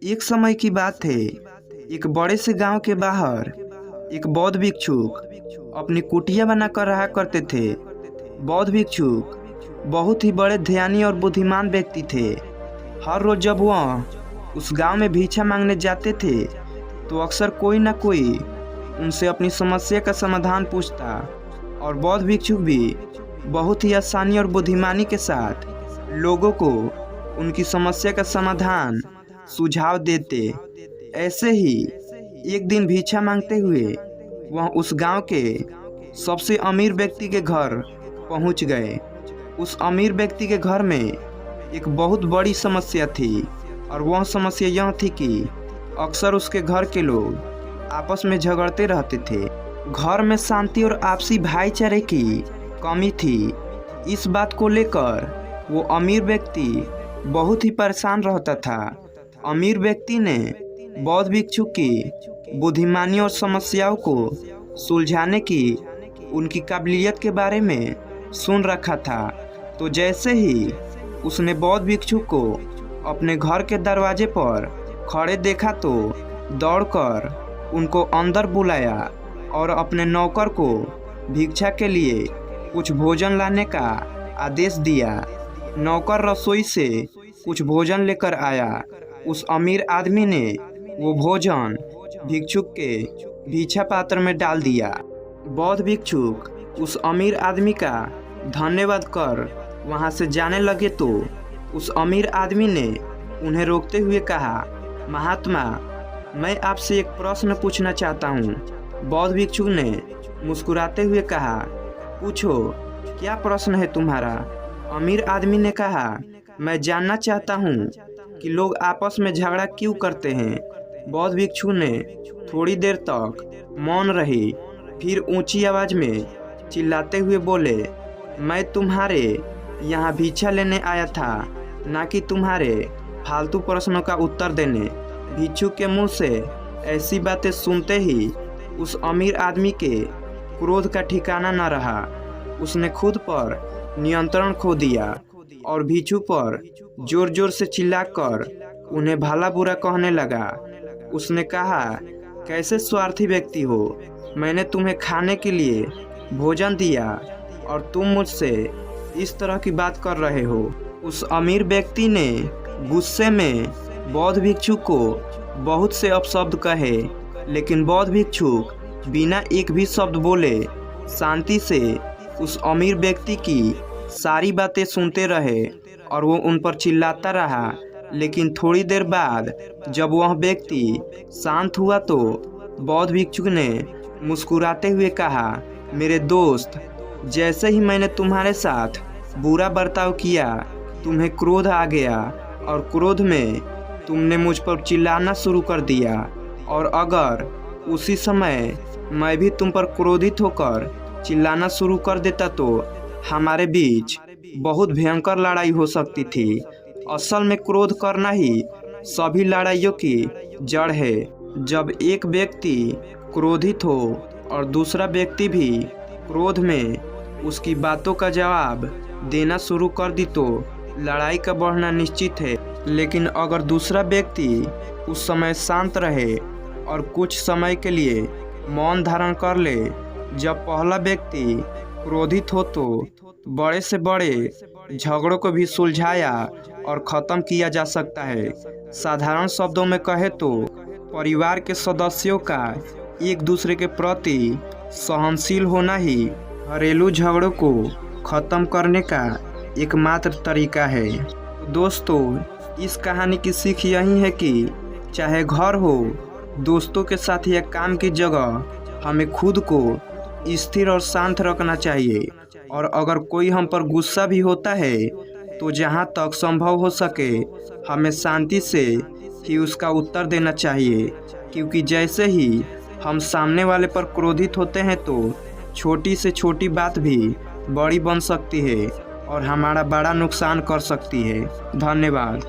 एक समय की बात है। एक बड़े से गांव के बाहर एक बौद्ध भिक्षुक अपनी कुटिया बनाकर रहा करते थे। बौद्ध भिक्षुक बहुत ही बड़े ध्यानी और बुद्धिमान व्यक्ति थे। हर रोज जब वह उस गांव में भिक्षा मांगने जाते थे तो अक्सर कोई न कोई उनसे अपनी समस्या का समाधान पूछता और बौद्ध भिक्षुक भी बहुत ही आसानी और बुद्धिमानी के साथ लोगों को उनकी समस्या का समाधान सुझाव देते। ऐसे ही एक दिन भिक्षा मांगते हुए वह उस गांव के सबसे अमीर व्यक्ति के घर पहुंच गए। उस अमीर व्यक्ति के घर में एक बहुत बड़ी समस्या थी और वह समस्या यह थी कि अक्सर उसके घर के लोग आपस में झगड़ते रहते थे। घर में शांति और आपसी भाईचारे की कमी थी। इस बात को लेकर वो अमीर व्यक्ति बहुत ही परेशान रहता था। अमीर व्यक्ति ने बौद्ध भिक्षु की बुद्धिमानी और समस्याओं को सुलझाने की उनकी काबिलियत के बारे में सुन रखा था। तो जैसे ही उसने बौद्ध भिक्षु को अपने घर के दरवाजे पर खड़े देखा तो दौड़कर उनको अंदर बुलाया और अपने नौकर को भिक्षा के लिए कुछ भोजन लाने का आदेश दिया। नौकर रसोई से कुछ भोजन लेकर आया। उस अमीर आदमी ने वो भोजन भिक्षुक के भिक्षा पात्र में डाल दिया। बौद्ध भिक्षुक उस अमीर आदमी का धन्यवाद कर वहाँ से जाने लगे तो उस अमीर आदमी ने उन्हें रोकते हुए कहा, महात्मा, मैं आपसे एक प्रश्न पूछना चाहता हूँ। बौद्ध भिक्षुक ने मुस्कुराते हुए कहा, पूछो, क्या प्रश्न है तुम्हारा? अमीर आदमी ने कहा, मैं जानना चाहता हूँ कि लोग आपस में झगड़ा क्यों करते हैं। बौद्ध भिक्षु ने थोड़ी देर तक मौन रहे, फिर ऊंची आवाज में चिल्लाते हुए बोले, मैं तुम्हारे यहाँ भिक्षा लेने आया था, ना कि तुम्हारे फालतू प्रश्नों का उत्तर देने। भिक्षुक के मुंह से ऐसी बातें सुनते ही उस अमीर आदमी के क्रोध का ठिकाना न रहा। उसने खुद पर नियंत्रण खो दिया और भिक्षु पर जोर जोर से चिल्लाकर उन्हें भला बुरा कहने लगा। उसने कहा, कैसे स्वार्थी व्यक्ति हो, मैंने तुम्हें खाने के लिए भोजन दिया और तुम मुझसे इस तरह की बात कर रहे हो। उस अमीर व्यक्ति ने गुस्से में बौद्ध भिक्षु को बहुत से अपशब्द कहे, लेकिन बौद्ध भिक्षुक बिना एक भी शब्द बोले शांति से उस अमीर व्यक्ति की सारी बातें सुनते रहे और वो उन पर चिल्लाता रहा। लेकिन थोड़ी देर बाद जब वह व्यक्ति शांत हुआ तो बौद्ध भिक्षुक ने मुस्कुराते हुए कहा, मेरे दोस्त, जैसे ही मैंने तुम्हारे साथ बुरा बर्ताव किया तुम्हें क्रोध आ गया और क्रोध में तुमने मुझ पर चिल्लाना शुरू कर दिया, और अगर उसी समय मैं भी तुम पर क्रोधित होकर चिल्लाना शुरू कर देता तो हमारे बीच बहुत भयंकर लड़ाई हो सकती थी। असल में क्रोध करना ही सभी लड़ाइयों की जड़ है। जब एक व्यक्ति क्रोधित हो और दूसरा व्यक्ति भी क्रोध में उसकी बातों का जवाब देना शुरू कर दी तो लड़ाई का बढ़ना निश्चित है। लेकिन अगर दूसरा व्यक्ति उस समय शांत रहे और कुछ समय के लिए मौन धारण कर ले, जब पहला व्यक्ति क्रोधित हो तो बड़े से बड़े झगड़ों को भी सुलझाया और ख़त्म किया जा सकता है। साधारण शब्दों में कहे तो परिवार के सदस्यों का एक दूसरे के प्रति सहनशील होना ही घरेलू झगड़ों को ख़त्म करने का एकमात्र तरीका है। दोस्तों, इस कहानी की सीख यही है कि चाहे घर हो, दोस्तों के साथ या काम की जगह, हमें खुद को स्थिर और शांत रखना चाहिए। और अगर कोई हम पर गुस्सा भी होता है तो जहाँ तक संभव हो सके हमें शांति से ही उसका उत्तर देना चाहिए, क्योंकि जैसे ही हम सामने वाले पर क्रोधित होते हैं तो छोटी से छोटी बात भी बड़ी बन सकती है और हमारा बड़ा नुकसान कर सकती है। धन्यवाद।